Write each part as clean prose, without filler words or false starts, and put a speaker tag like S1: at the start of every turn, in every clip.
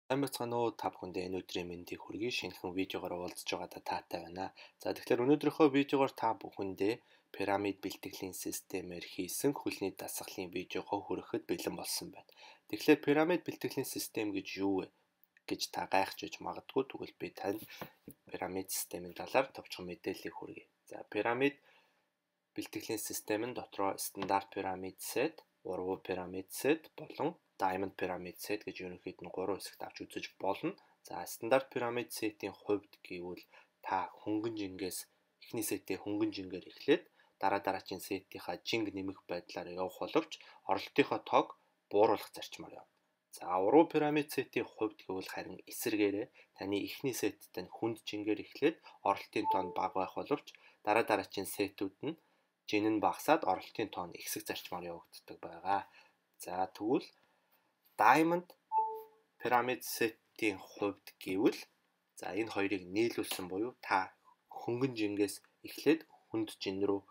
S1: Сайн бацгаана уу та бүхэндээ энэ өдрийн мэндийг хүргэе. Шинэхэн видеогоор уулзж байгаадаа таатай байна. За тэгэхээр өнөөдрийнхөө видеогоор та бүхэндээ пирамид бэлтгэлийн системээр хийсэн хөлний дасгалын видеогоо хүрэхэд бэлэн болсон байна. Тэгэхээр пирамид бэлтгэлийн систем гэж юу вэ гэж та гайхаж магадгүй. Тэгвэл би танд пирамид системийн талаар товчхон мэдээллийг хүргэе. За пирамид бэлтгэлийн систем нь дотроо стандарт пирамид сет, урвуу пирамид сет болон Diamond Pyramid Set гэж ерөнхийд нь 3 хэсэгт авч үзэж болно. За стандарт пирамид сетийн хувьд гэвэл та хөнгөн жингээс эхний сетээ хөнгөн жингээр эхлээд дараагийн сетийнхаа жинг нэмэх байдлаар явах боловч оролтынхоо тоог бууруулах зарчмаар явна. За урвуу пирамид сетийн хувьд гэвэл харин эсэргээрээ таны эхний сеттэй нь хүнд жингээр эхлээд оролтын тоо нь бага байх боловч дараагийн сетүүд нь жин нь багасаад оролтын тоо нь ихсэх зарчмаар явагддаг байгаа. За тэгвэл Diamond Pyramid Set-ийн хувьд гэвэл за энэ хоёрыг нийлүүлсэн буюу та хөнгөн жингээс эхлээд хүнд жин рүү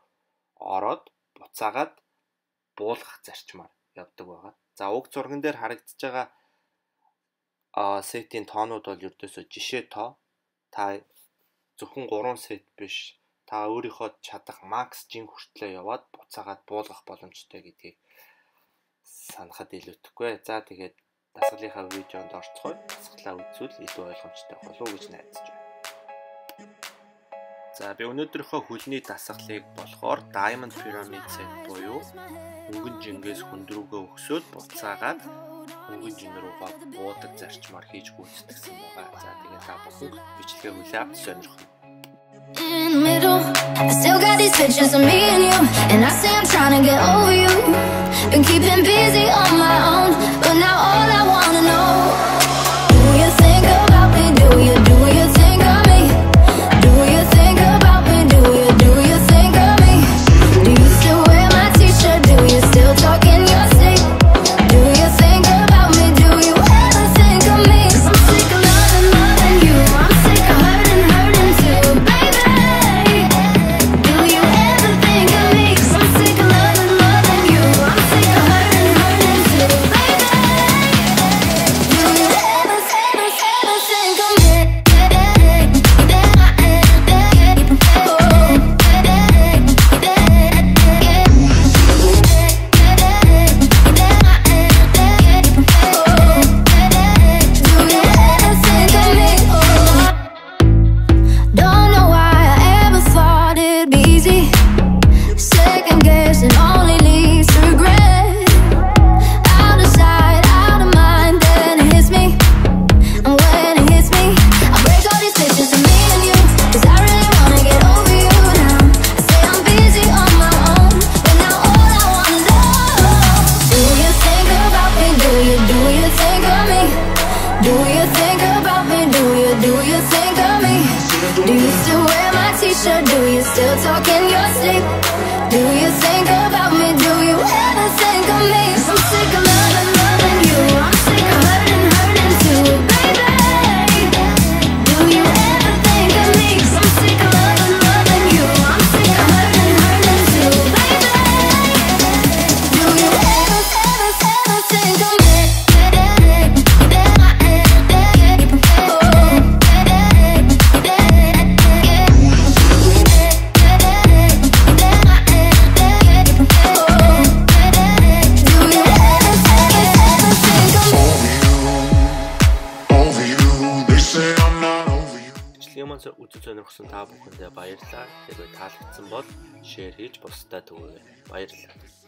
S1: ороод буцаагаад буулгах зарчмаар явдаг байгаа. За уг зурган дээр харагдаж байгаа сетийн тоонууд бол ердөөсөө жишээ тоо. Та зөвхөн 3 сет биш, та өөрийнхөө чадах макс жин хүртлээр яваад буцаагаад буулгах боломжтой гэдгийг санахад илүүтэхгүй. За тэгээд дасгалынхаа видеонд орцгоод дасгалаа үзвэл илүү ойлгомжтой болов уу гэж найдаж байна. За би өнөөдрийнхөө хөлний дасгалыг болохоор Diamond Pyramid Set буюу хөнгөн жингээс хүнд рүүгээ өгсөд буцаагаад хөнгөн жин рүүгээ буудаг зарчмаар хийж гүйцэтгэсэн байгаа. За тэгээд та бүхэн бичлэгээ хүлээ авч сонирхно.
S2: In the middle, I still got these pictures of me and you, and I say I'm trying to get over you. Been keeping busy on my own, but now all I wanna know, do you think about me? Do you think of me? Do you think about me? Do you think of me? Do you still wear my t-shirt? Do you still talk in your sleep? Do you think about me? Do you ever think of me? 'Cause I'm sick of loving you. I'm sick of hurting too, baby. Do you ever think of me? 'Cause I'm sick of loving you. I'm sick of hurting too, baby. Do you ever think of me? Don't know why I ever thought it'd be easy. Second guessing only leads to regret. Out of sight, out of mind, then it hits me. And when it hits me, I break all these pictures of me and you, 'cause I really wanna get over you now. I say I'm busy on my own, but now all I wanna know, do you think about me? Do you think of me? Do you think about me? Do you think of me? Do you still wear my t-shirt? Do you still talk in your sleep? Do you think about me? Do you ever think of me? 'Cause I'm sick of loving you. I'm sick of hurting too, baby. Do you ever think of me? 'Cause I'm sick of loving you. I'm sick of hurting too, baby. Do you ever think of me?
S1: Бичлэгийн маань үзэж сонирхсан та бүхэндээ баярлалаа. Тэгээд таалагдсан бол шеэр хийж бусдад өгөөрэй. Баярлалаа.